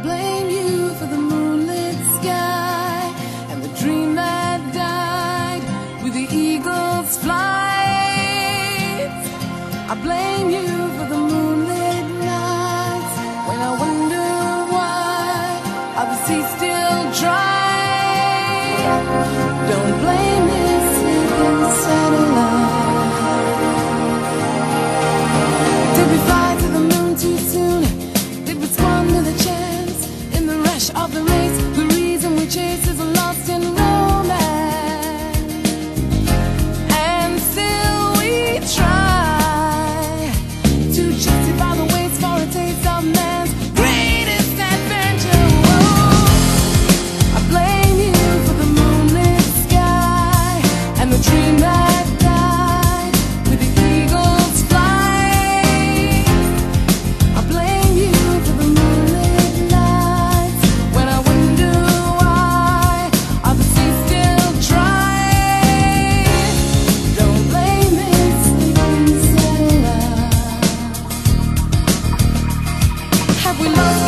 blame you for the moonlit sky and the dream that died with the eagle's flight. I blame you for the moonlit nights when I wonder why are the seas still dry. Don't blame this sleeping satellite. Did we fly to the moon too soon? Did we squander the chance in the rush of the race? The reason we chase is lost in romance, and still we try to justify the waste for a taste of man's greatest adventure. Oh, I blame you for the moonlit sky and the dream that died with the eagle's flight. I blame you for the moonlit nights when I wonder why are the seas still dry. Don't blame me, sleeping satellite. Have we lost